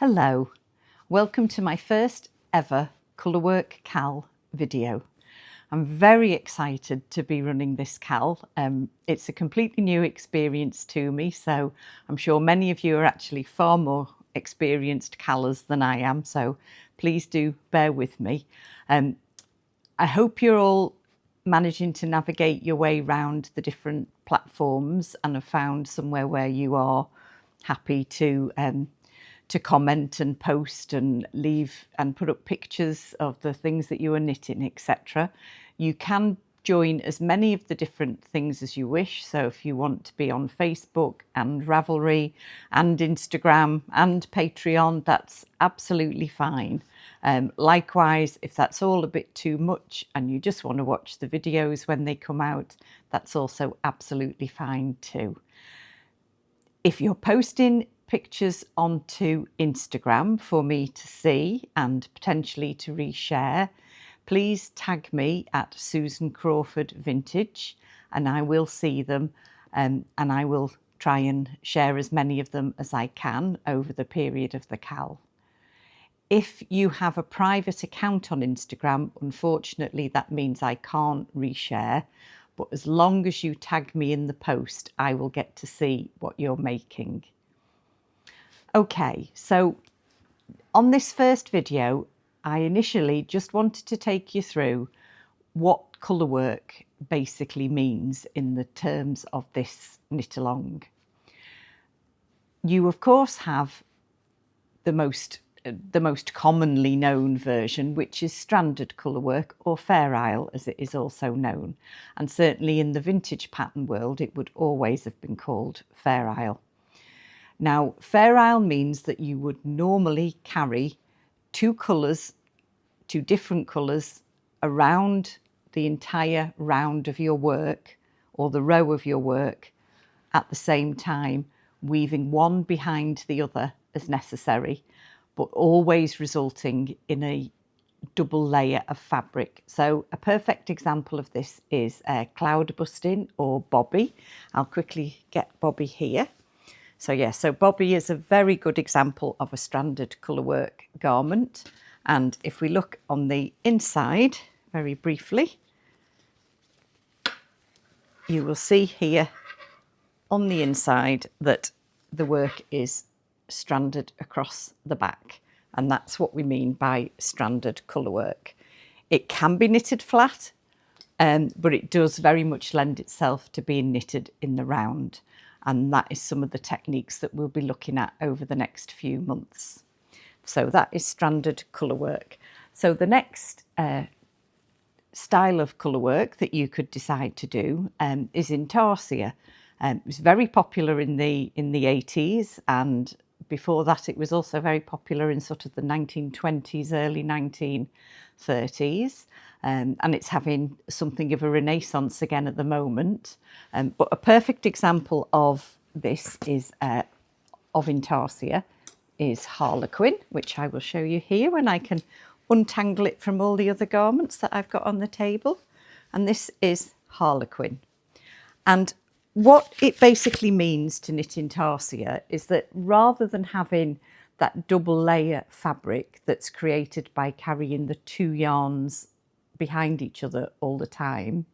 Hello, welcome to my first ever Colourwork KAL video. I'm very excited to be running this KAL. It's a completely new experience to me, so I'm sure many of you are actually far more experienced KALers than I am, so please do bear with me. I hope you're all managing to navigate your way around the different platforms and have found somewhere where you are happy to comment and post and leave and put up pictures of the things that you are knitting, etc. You can join as many of the different things as you wish. So if you want to be on Facebook and Ravelry and Instagram and Patreon, that's absolutely fine. Likewise, if that's all a bit too much and you just want to watch the videos when they come out, that's also absolutely fine too. If you're posting pictures onto Instagram for me to see and potentially to reshare, please tag me at Susan Crawford Vintage and I will see them and I will try and share as many of them as I can over the period of the KAL. If you have a private account on Instagram, unfortunately that means I can't reshare, but as long as you tag me in the post, I will get to see what you're making. Okay, so on this first video, I initially just wanted to take you through what colourwork basically means in the terms of this knit along. You of course have the most commonly known version, which is stranded colourwork, or Fair Isle as it is also known, and certainly in the vintage pattern world it would always have been called Fair Isle. Now, Fair Isle means that you would normally carry two different colours around the entire round of your work or the row of your work at the same time, weaving one behind the other as necessary, but always resulting in a double layer of fabric. So a perfect example of this is cloud busting or Bobby. I'll quickly get Bobby here. So Bobby is a very good example of a stranded colourwork garment. And if we look on the inside very briefly, you will see here on the inside that the work is stranded across the back. And that's what we mean by stranded colourwork. It can be knitted flat, but it does very much lend itself to being knitted in the round. And that is some of the techniques that we'll be looking at over the next few months. So that is stranded colourwork. So the next style of colourwork that you could decide to do is intarsia. It was very popular in the 80s, and before that it was also very popular in sort of the 1920s, early 1930s. And it's having something of a renaissance again at the moment. But a perfect example of this is of intarsia is harlequin, which I will show you here when I can untangle it from all the other garments that I've got on the table. And this is harlequin. And what it basically means to knit intarsia is that rather than having that double layer fabric that's created by carrying the two yarns behind each other all the time,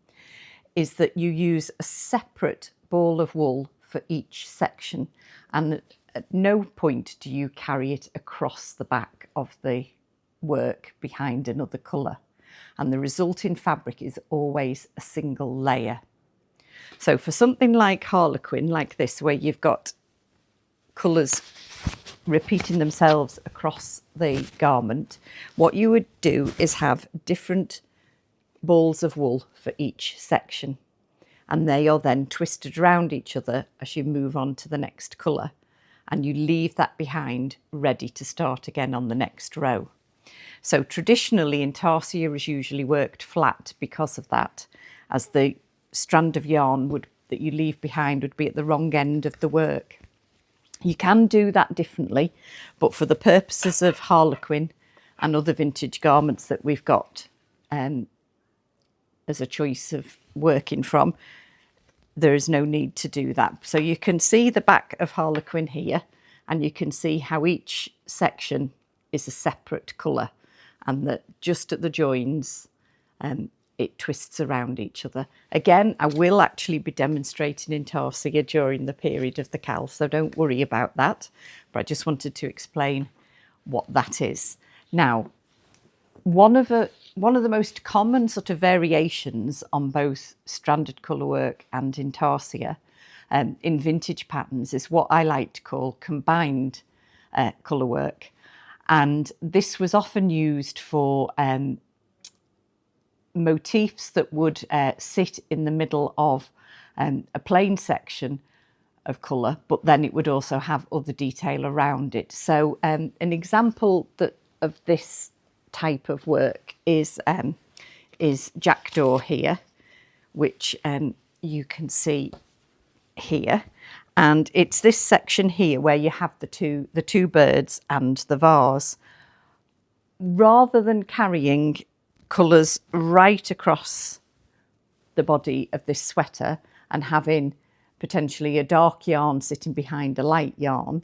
is that you use a separate ball of wool for each section, and at no point do you carry it across the back of the work behind another colour, and the resulting fabric is always a single layer. So for something like harlequin, like this, where you've got colours repeating themselves across the garment, what you would do is have different balls of wool for each section, and they are then twisted around each other as you move on to the next colour, and you leave that behind ready to start again on the next row. So traditionally intarsia is usually worked flat because of that, as the strand of yarn that you leave behind would be at the wrong end of the work. You can do that differently, but for the purposes of harlequin and other vintage garments that we've got as a choice of working from, there is no need to do that. So you can see the back of harlequin here, and you can see how each section is a separate colour, and that just at the joins it twists around each other. Again, I will actually be demonstrating intarsia during the period of the KAL, so don't worry about that, but I just wanted to explain what that is. Now, one of the most common sort of variations on both stranded colourwork and intarsia in vintage patterns is what I like to call combined colourwork, and this was often used for motifs that would sit in the middle of a plain section of colour, but then it would also have other detail around it. So an example of this type of work is jackdaw here, which you can see here, and it's this section here where you have the two birds and the vase. Rather than carrying colours right across the body of this sweater and having potentially a dark yarn sitting behind a light yarn,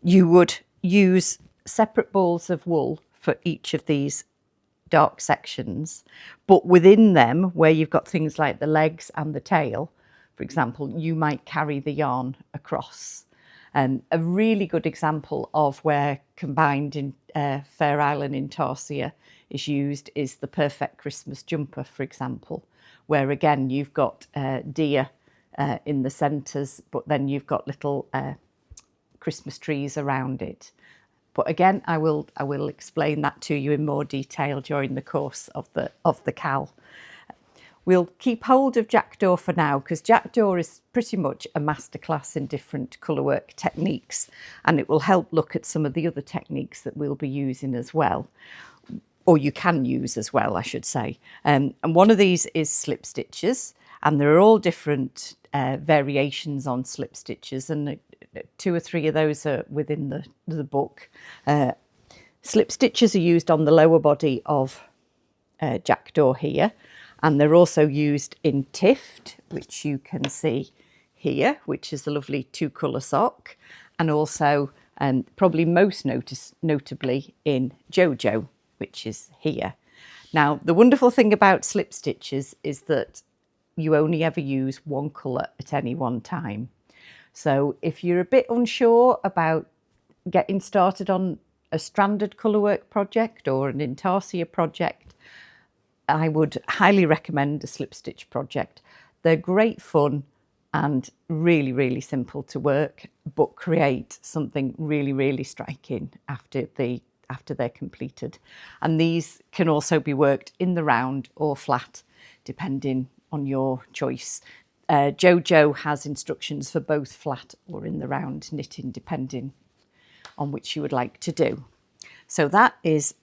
you would use separate balls of wool for each of these dark sections, but within them, where you've got things like the legs and the tail, for example, you might carry the yarn across. A really good example of where combined in Fair Island intarsia is used is the Perfect Christmas Jumper, for example, where again you've got deer in the centres, but then you've got little Christmas trees around it. But again, I will explain that to you in more detail during the course of the KAL. We'll keep hold of jackdaw for now, because jackdaw is pretty much a masterclass in different colourwork techniques, and it will help look at some of the other techniques that we'll be using as well, or you can use as well, I should say. And one of these is slip stitches, and there are all different variations on slip stitches, and 2 or 3 of those are within the book. Slip stitches are used on the lower body of jackdaw here, and they're also used in tift, which you can see here, which is a lovely 2-colour sock, and also probably most notably in Jojo, which is here. Now, the wonderful thing about slip stitches is that you only ever use one colour at any one time. So if you're a bit unsure about getting started on a stranded colourwork project or an intarsia project, I would highly recommend a slip stitch project. They're great fun and really, really simple to work, but create something really, really striking after they're completed. And these can also be worked in the round or flat, depending on your choice. Jojo has instructions for both flat or in the round knitting, depending on which you would like to do. So that is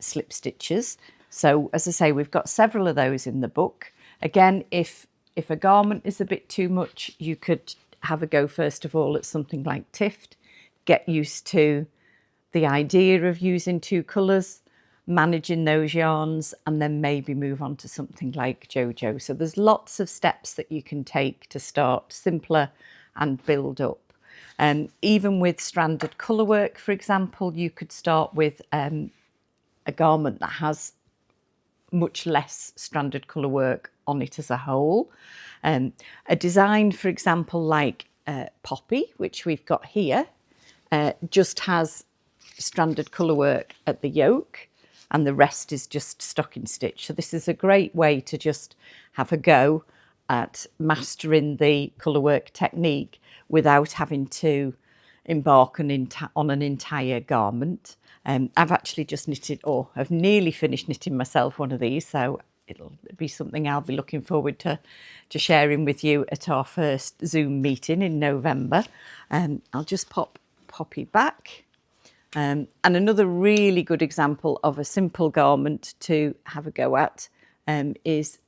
slip stitches. So as I say, we've got several of those in the book. Again, if a garment is a bit too much, you could have a go first of all at something like tift, get used to the idea of using 2 colours, managing those yarns, and then maybe move on to something like Jojo. So there's lots of steps that you can take to start simpler and build up. Even with stranded colourwork, for example, you could start with a garment that has much less stranded colourwork on it as a whole. A design, for example, like Poppy, which we've got here, just has stranded colourwork at the yoke, and the rest is just stocking stitch. So this is a great way to just have a go at mastering the colourwork technique without having to embark on an entire garment. I've actually just knitted, or I've nearly finished knitting myself one of these, so it'll be something I'll be looking forward to sharing with you at our first Zoom meeting in November. I'll just pop Poppy back. And another really good example of a simple garment to have a go at is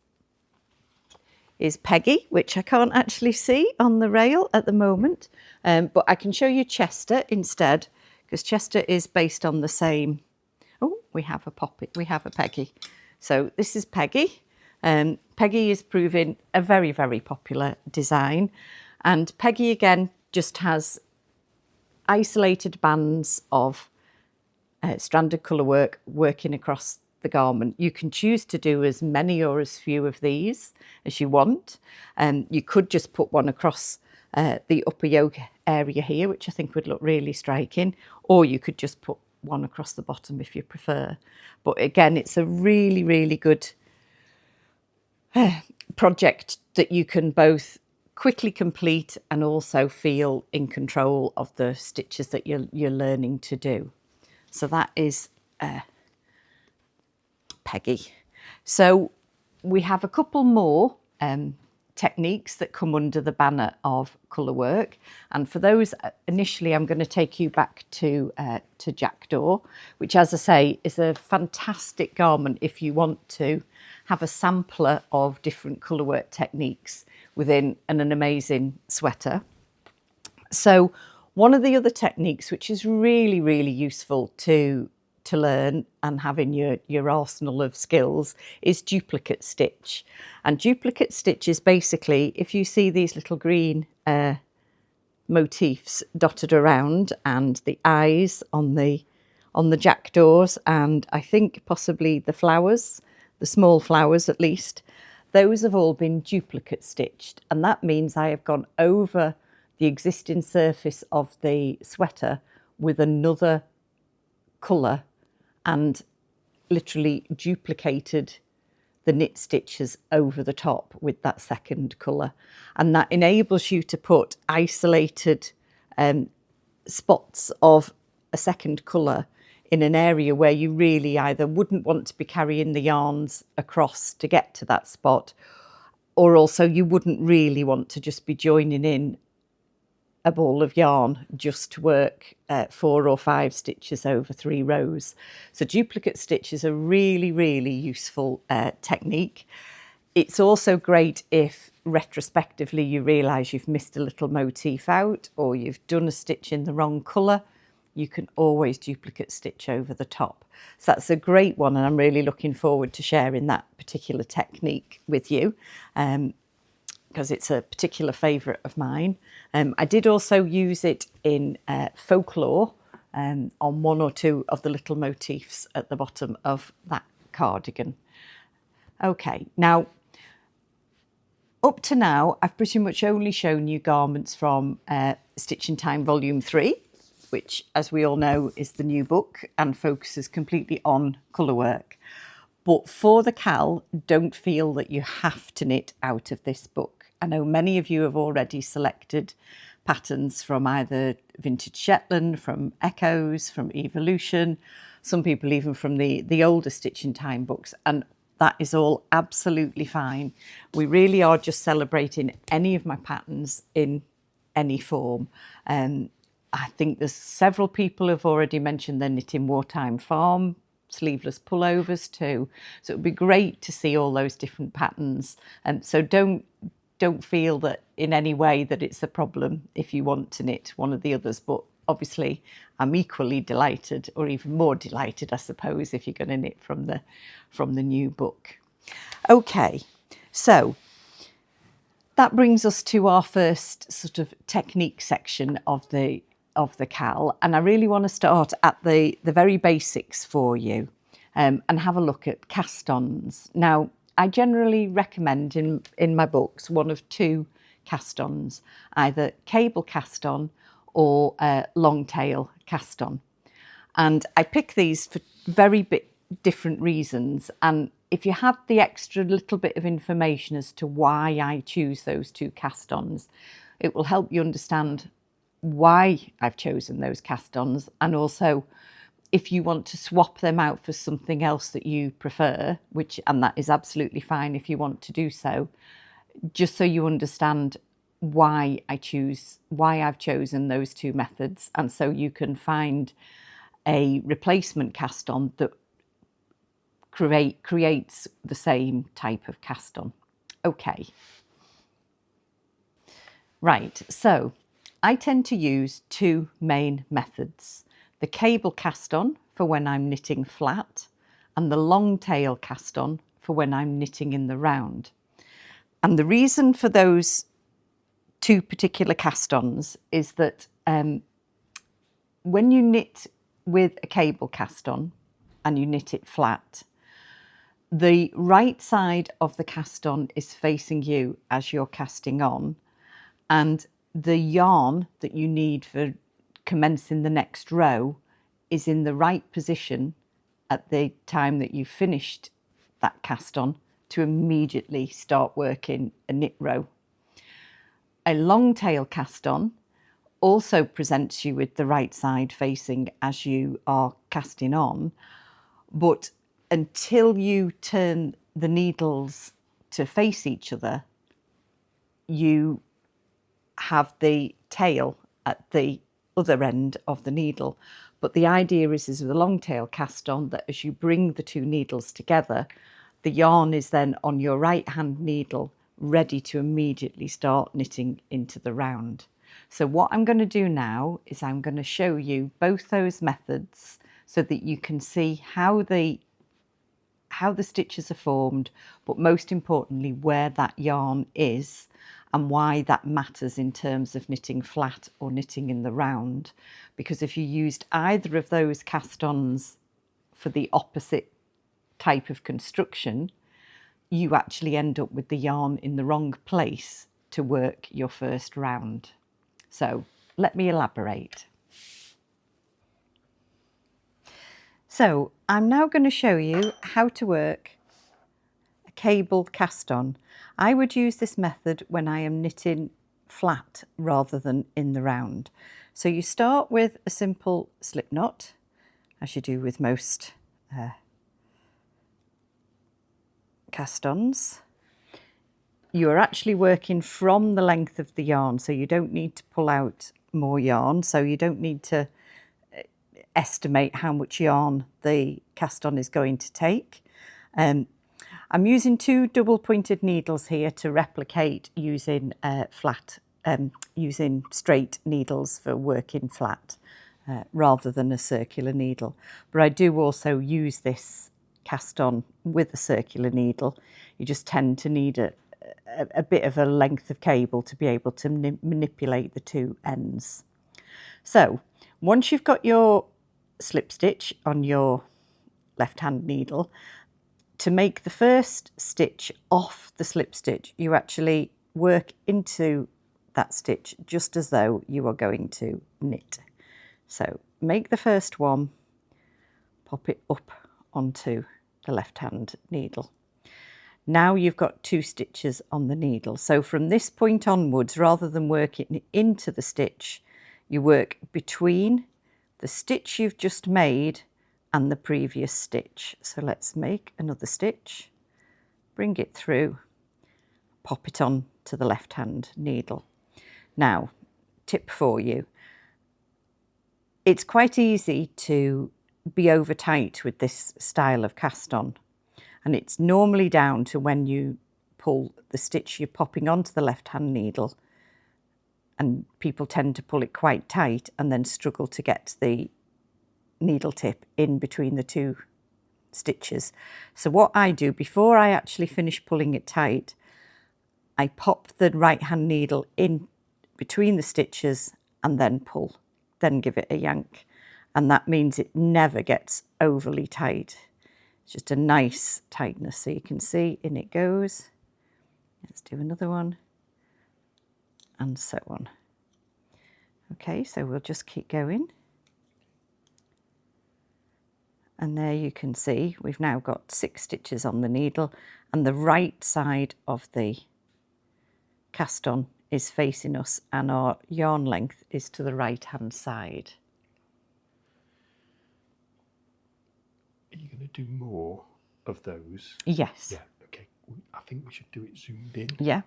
Peggy, which I can't actually see on the rail at the moment, but I can show you Chester instead, because Chester is based on the same. Oh, we have a Poppy, we have a Peggy. So this is Peggy. Peggy is proving a very, very popular design, and Peggy again just has isolated bands of stranded colourwork working across the garment. You can choose to do as many or as few of these as you want. You could just put one across the upper yoke area here, which I think would look really striking, or you could just put one across the bottom if you prefer. But again, it's a really, really good project that you can both quickly complete and also feel in control of the stitches that you're learning to do. So that is Peggy. So we have a couple more techniques that come under the banner of Colourwork, and for those initially I'm going to take you back to Jackdaw, which, as I say, is a fantastic garment if you want to have a sampler of different colourwork techniques within an amazing sweater. So one of the other techniques which is really, really useful to learn and have in your arsenal of skills is duplicate stitch. And duplicate stitch is basically, if you see these little green motifs dotted around and the eyes on the jackdaws, and I think possibly the flowers, the small flowers at least, those have all been duplicate stitched, and that means I have gone over the existing surface of the sweater with another colour and literally duplicated the knit stitches over the top with that second colour, and that enables you to put isolated spots of a second colour in an area where you really either wouldn't want to be carrying the yarns across to get to that spot, or also you wouldn't really want to just be joining in a ball of yarn just to work 4 or 5 stitches over 3 rows. So duplicate stitch is a really, really useful technique. It's also great if retrospectively you realise you've missed a little motif out or you've done a stitch in the wrong colour. You can always duplicate stitch over the top. So that's a great one, and I'm really looking forward to sharing that particular technique with you, because it's a particular favourite of mine. I did also use it in folklore on 1 or 2 of the little motifs at the bottom of that cardigan. Okay, now up to now I've pretty much only shown you garments from Stitching Time Volume 3, which, as we all know, is the new book and focuses completely on colourwork. But for the KAL, don't feel that you have to knit out of this book. I know many of you have already selected patterns from either Vintage Shetland, from Echoes, from Evolution, some people even from the older Stitching Time books, and that is all absolutely fine. We really are just celebrating any of my patterns in any form. I think there's several people who've already mentioned they're knitting Wartime Farm sleeveless pullovers too, so it would be great to see all those different patterns, and so don't feel that in any way that it's a problem if you want to knit one of the others. But obviously I'm equally delighted, or even more delighted I suppose, if you're going to knit from the new book. Okay, so that brings us to our first sort of technique section of the KAL, and I really want to start at the very basics for you, and have a look at cast-ons. Now, I generally recommend in my books one of 2 cast-ons, either cable cast-on or long tail cast-on. And I pick these for very different reasons, and if you have the extra little bit of information as to why I choose those 2 cast-ons, it will help you understand why I've chosen those cast-ons, and also if you want to swap them out for something else that you prefer, and that is absolutely fine if you want to do so, just so you understand why I've chosen those 2 methods, and so you can find a replacement cast-on that creates the same type of cast-on. Okay. Right, so I tend to use 2 main methods: the cable cast-on for when I'm knitting flat, and the long tail cast-on for when I'm knitting in the round. And the reason for those 2 particular cast-ons is that when you knit with a cable cast on and you knit it flat, the right side of the cast on is facing you as you're casting on, and the yarn that you need for commencing the next row is in the right position at the time that you've finished that cast on to immediately start working a knit row. A long tail cast on also presents you with the right side facing as you are casting on, but until you turn the needles to face each other, you have the tail at the other end of the needle. But the idea is with a long tail cast on that as you bring the two needles together, the yarn is then on your right hand needle ready to immediately start knitting into the round. So what I'm going to do now is I'm going to show you both those methods so that you can see how the stitches are formed, but most importantly where that yarn is and why that matters in terms of knitting flat or knitting in the round. Because if you used either of those cast-ons for the opposite type of construction, you actually end up with the yarn in the wrong place to work your first round. So let me elaborate. So I'm now going to show you how to work a cable cast on. I would use this method when I am knitting flat rather than in the round. So you start with a simple slip knot, as you do with most cast-ons. You are actually working from the length of the yarn, so you don't need to pull out more yarn, so you don't need to estimate how much yarn the cast-on is going to take. I'm using 2 double-pointed needles here to replicate using using straight needles for working flat rather than a circular needle. But I do also use this cast-on with a circular needle. You just tend to need a bit of a length of cable to be able to manipulate the two ends. So once you've got your slip stitch on your left hand needle, to make the first stitch off the slip stitch, you actually work into that stitch just as though you are going to knit. So make the first one, pop it up onto the left hand needle. Now you've got 2 stitches on the needle. So from this point onwards, rather than working into the stitch, you work between the stitch you've just made and the previous stitch. So let's make another stitch, bring it through, pop it on to the left hand needle. Now, tip for you. It's quite easy to be over tight with this style of cast on, and it's normally down to when you pull the stitch you're popping onto the left hand needle, and people tend to pull it quite tight and then struggle to get the needle tip in between the 2 stitches. So what I do before I actually finish pulling it tight, I pop the right hand needle in between the stitches and then pull, then give it a yank, and that means it never gets overly tight. It's just a nice tightness, so you can see in it goes. Let's do another one, and so on. Okay, so we'll just keep going. And there you can see we've now got 6 stitches on the needle, and the right side of the cast on is facing us and our yarn length is to the right hand side. Are you going to do more of those? Yes. Yeah, okay. I think we should do it zoomed in. Yeah.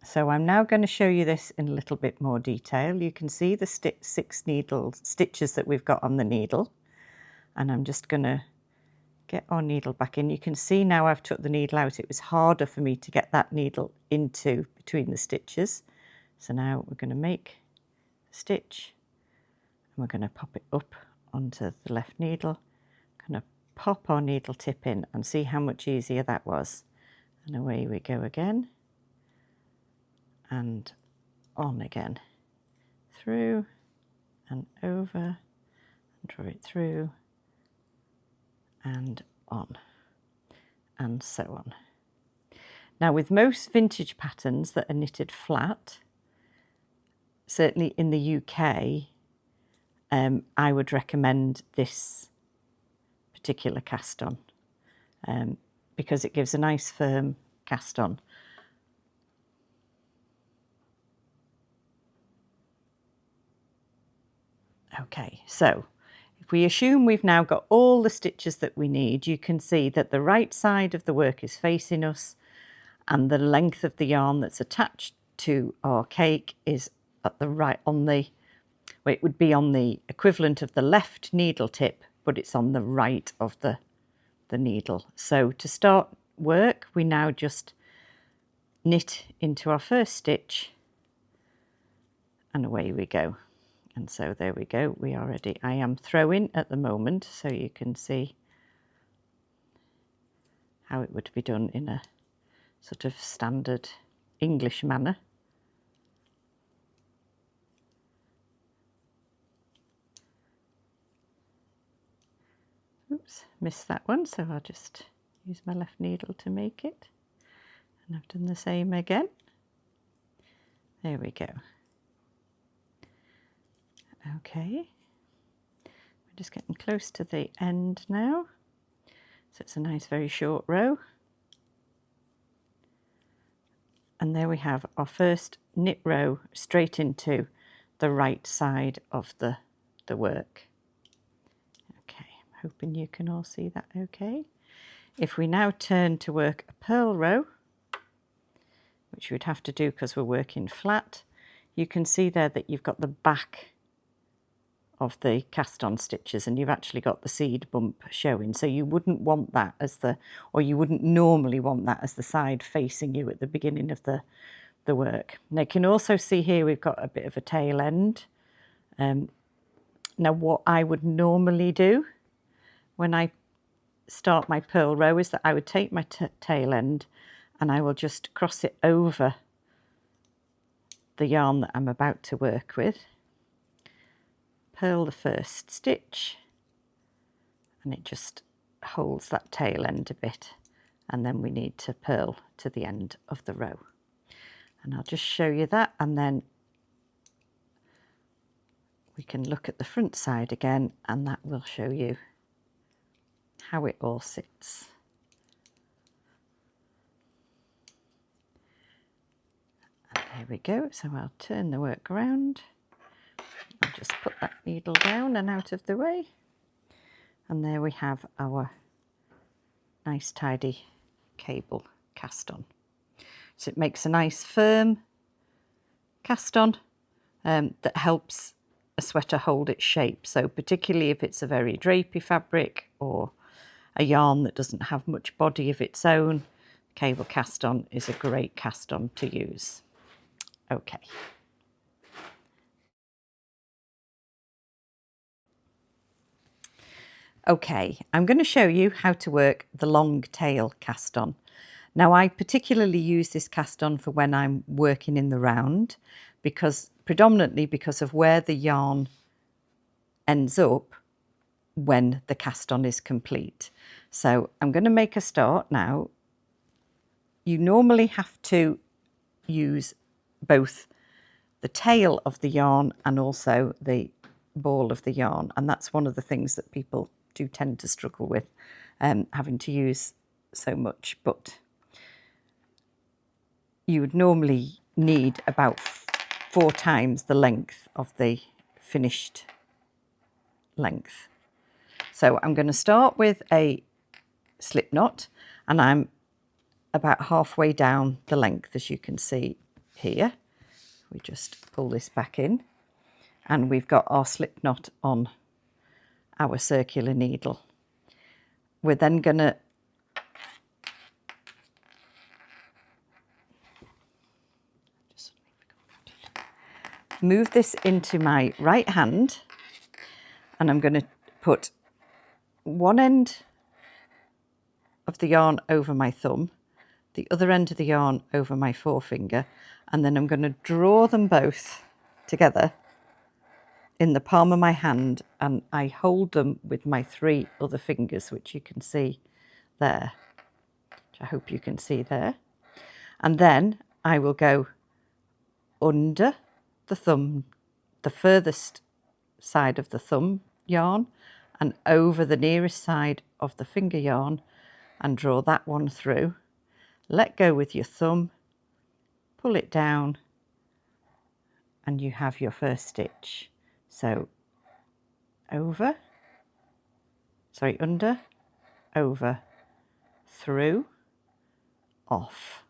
So I'm now going to show you this in a little bit more detail. You can see the 6 stitches that we've got on the needle, and I'm just going to get our needle back in. You can see now I've took the needle out. It was harder for me to get that needle into between the stitches. So now we're going to make a stitch, and we're going to pop it up onto the left needle. Going to pop our needle tip in and see how much easier that was. And away we go again. and on again, through and over, and draw it through and on, and so on. Now, with most vintage patterns that are knitted flat, certainly in the UK, I would recommend this particular cast on because it gives a nice firm cast on. Okay, so if we assume we've now got all the stitches that we need, you can see that the right side of the work is facing us and the length of the yarn that's attached to our cake is at the right, on the, well, it would be on the equivalent of the left needle tip, but it's on the right of the needle. So to start work, we now just knit into our first stitch and away we go. And so there we go, we are ready. I am throwing at the moment, so you can see how it would be done in a sort of standard English manner. Oops, missed that one, so I'll just use my left needle to make it. And I've done the same again. There we go. Okay, we're just getting close to the end now. So it's a nice, very short row. And there we have our first knit row straight into the right side of the work. Okay, I'm hoping you can all see that okay. If we now turn to work a purl row, which we'd have to do because we're working flat, you can see there that you've got the back of the cast on stitches and you've actually got the seed bump showing, so you wouldn't want that as the, or you wouldn't normally want that as the side facing you at the beginning of the work. Now you can also see here we've got a bit of a tail end. Now what I would normally do when I start my purl row is that I would take my tail end and I will just cross it over the yarn that I'm about to work with, purl the first stitch, and it just holds that tail end a bit, and then we need to purl to the end of the row. And I'll just show you that, and then we can look at the front side again, and that will show you how it all sits. And there we go, so I'll turn the work around. I'll just put that needle down and out of the way, and there we have our nice tidy cable cast on. So it makes a nice firm cast on that helps a sweater hold its shape. So particularly if it's a very drapey fabric or a yarn that doesn't have much body of its own, cable cast on is a great cast on to use. Okay. Okay, I'm going to show you how to work the long tail cast on. Now I particularly use this cast on for when I'm working in the round, predominantly because of where the yarn ends up when the cast on is complete. So I'm going to make a start now. You normally have to use both the tail of the yarn and also the ball of the yarn, and that's one of the things that people do tend to struggle with, having to use so much, but you would normally need about 4 times the length of the finished length. So I'm going to start with a slip knot, and I'm about halfway down the length, as you can see here. We just pull this back in, and we've got our slip knot on our circular needle. We're then going to move this into my right hand, and I'm going to put one end of the yarn over my thumb the other end of the yarn over my forefinger, and then I'm going to draw them both together in the palm of my hand, and I hold them with my 3 other fingers, which you can see there, which I hope you can see there. And then I will go under the thumb, the furthest side of the thumb yarn, and over the nearest side of the finger yarn, and draw that one through. Let go with your thumb, pull it down, and you have your first stitch. So over, sorry, under, over, through, off.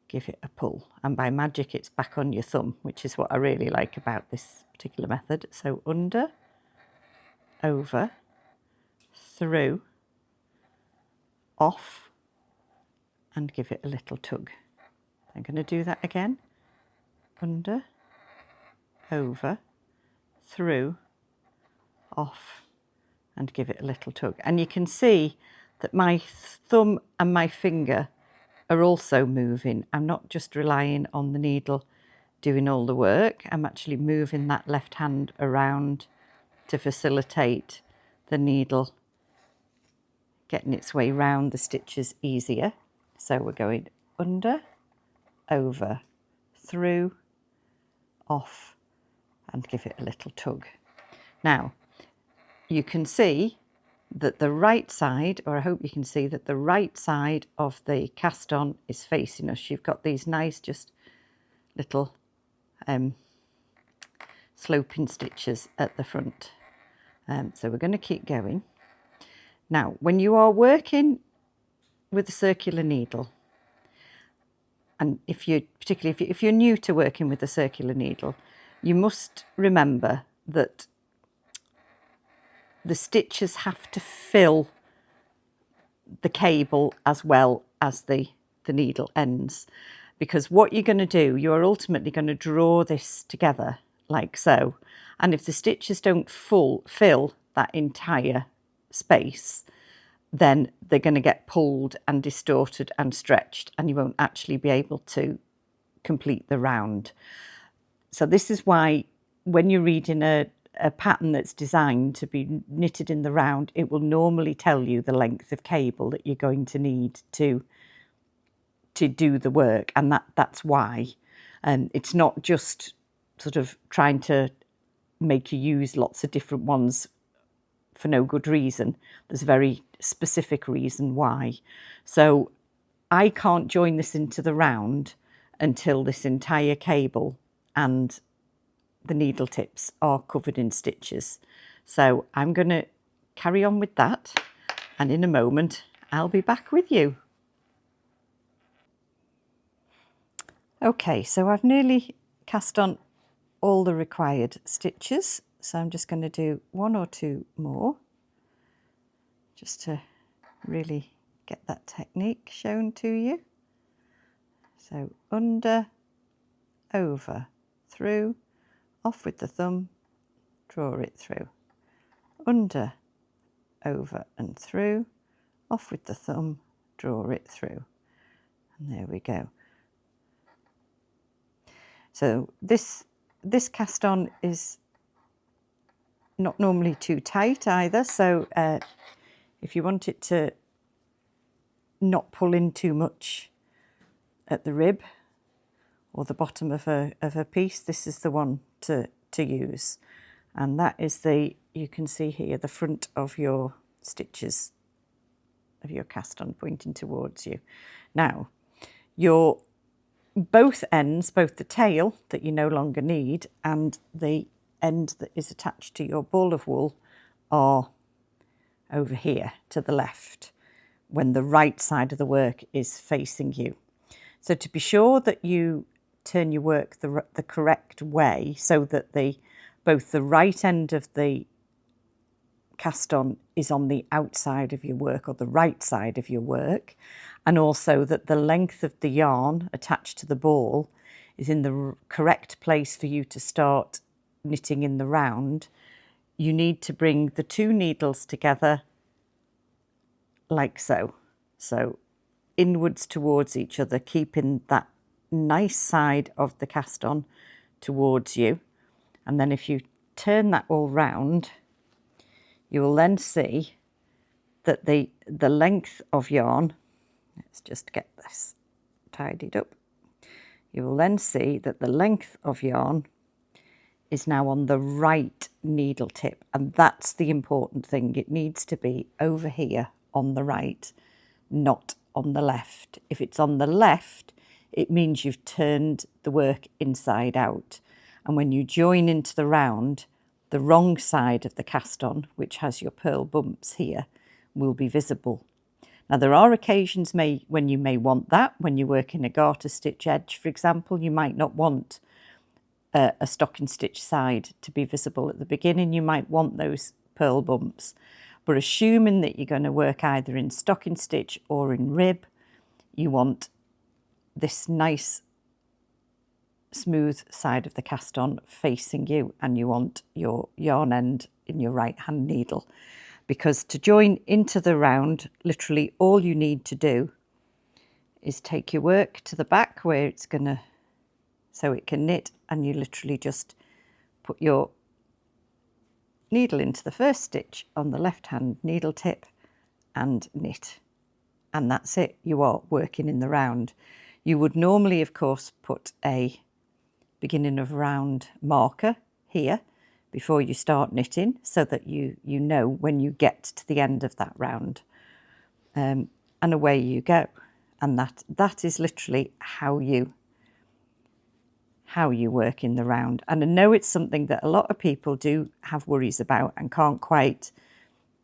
Give it a pull, and by magic it's back on your thumb, which is what I really like about this particular method. So under, over, through, off, and give it a little tug. I'm going to do that again. Under, over, through, off, and give it a little tug. And you can see that my thumb and my finger are also moving. I'm not just relying on the needle doing all the work. I'm actually moving that left hand around to facilitate the needle getting its way round the stitches easier. So we're going under, over, through, off, and give it a little tug. Now, you can see that the right side, or I hope you can see that the right side of the cast on is facing us. You've got these nice just little sloping stitches at the front. So we're going to keep going. Now, when you are working with a circular needle, and particularly if you're new to working with a circular needle, you must remember that the stitches have to fill the cable as well as the needle ends, because what you're going to do, you're ultimately going to draw this together like so, and if the stitches don't fill that entire space, then they're going to get pulled and distorted and stretched, and you won't actually be able to complete the round. So this is why when you're reading a pattern that's designed to be knitted in the round, it will normally tell you the length of cable that you're going to need to do the work, and that's why. And it's not just sort of trying to make you use lots of different ones for no good reason. There's a very specific reason why. So I can't join this into the round until this entire cable and the needle tips are covered in stitches. So I'm going to carry on with that, and in a moment I'll be back with you. Okay, so I've nearly cast on all the required stitches, so I'm just going to do 1 or 2 more just to really get that technique shown to you. So under, over, through, off with the thumb, draw it through. Under, over and through, off with the thumb, draw it through. And there we go. So this cast on is not normally too tight either, so if you want it to not pull in too much at the rib or the bottom of a piece, this is the one to use. And that is you can see here the front of your stitches of your cast on pointing towards you. Now, both ends, both the tail that you no longer need and the end that is attached to your ball of wool, are over here to the left when the right side of the work is facing you. So to be sure that you turn your work the correct way, so that both the right end of the cast on is on the outside of your work, or the right side of your work, and also that the length of the yarn attached to the ball is in the correct place for you to start knitting in the round, you need to bring the 2 needles together like so. So inwards towards each other, keeping that nice side of the cast on towards you. And then if you turn that all round, you will then see that the length of yarn, let's just get this tidied up, you will then see that the length of yarn is now on the right needle tip, and that's the important thing. It needs to be over here on the right, not on the left. If it's on the left, it means you've turned the work inside out, and when you join into the round, the wrong side of the cast on, which has your purl bumps here, will be visible. Now there are occasions when you may want that. When you work in a garter stitch edge, for example, you might not want a stocking stitch side to be visible at the beginning. You might want those purl bumps, but assuming that you're going to work either in stocking stitch or in rib, you want this nice smooth side of the cast on facing you, and you want your yarn end in your right hand needle, because to join into the round, literally all you need to do is take your work to the back where it's gonna, so it can knit, and you literally just put your needle into the first stitch on the left hand needle tip and knit, and that's it. You are working in the round. You would normally, of course, put a beginning of round marker here before you start knitting, so that you know when you get to the end of that round, and away you go. And that is literally how you work in the round. And I know it's something that a lot of people do have worries about and can't quite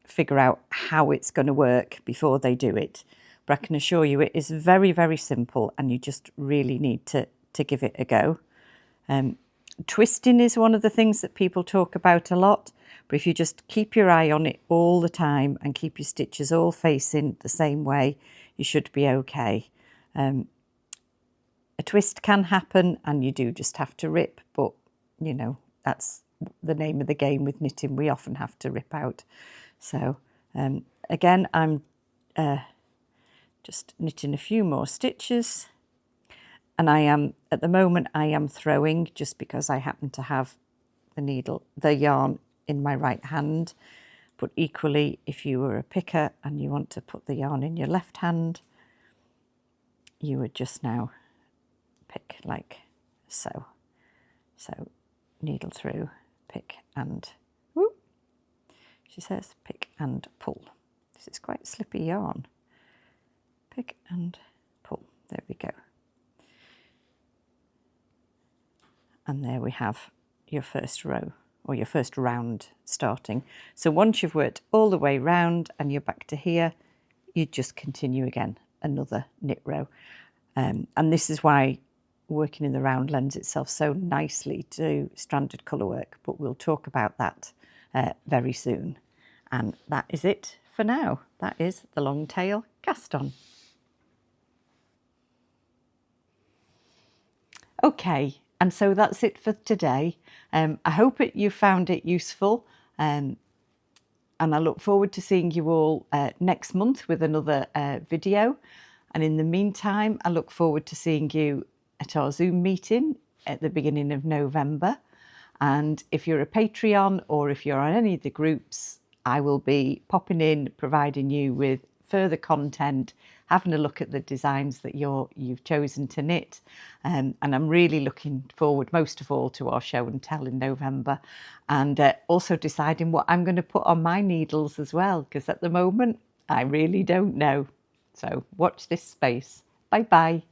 figure out how it's going to work before they do it, but I can assure you it is very, very simple, and you just really need to give it a go. Twisting is one of the things that people talk about a lot, but if you just keep your eye on it all the time and keep your stitches all facing the same way, you should be okay. A twist can happen and you do just have to rip, but you know, that's the name of the game with knitting. We often have to rip out. So again, I'm just knitting a few more stitches. And at the moment, I am throwing, just because I happen to have the yarn in my right hand. But equally, if you were a picker and you want to put the yarn in your left hand, you would just now pick like so. So needle through, pick and, whoop, she says, pick and pull. This is quite slippy yarn. Pick and pull, there we go. And there we have your first row, or your first round starting. So once you've worked all the way round and you're back to here, you just continue again, another knit row. And this is why working in the round lends itself so nicely to stranded colour work, but we'll talk about that very soon. And that is it for now. That is the long tail cast on. Okay. And so that's it for today. I hope you found it useful, and I look forward to seeing you all next month with another video. And in the meantime, I look forward to seeing you at our Zoom meeting at the beginning of November. And if you're a Patreon or if you're on any of the groups, I will be popping in, providing you with further content, having a look at the designs that you've chosen to knit, and I'm really looking forward most of all to our show and tell in November, and also deciding what I'm going to put on my needles as well, because at the moment I really don't know. So watch this space. Bye bye.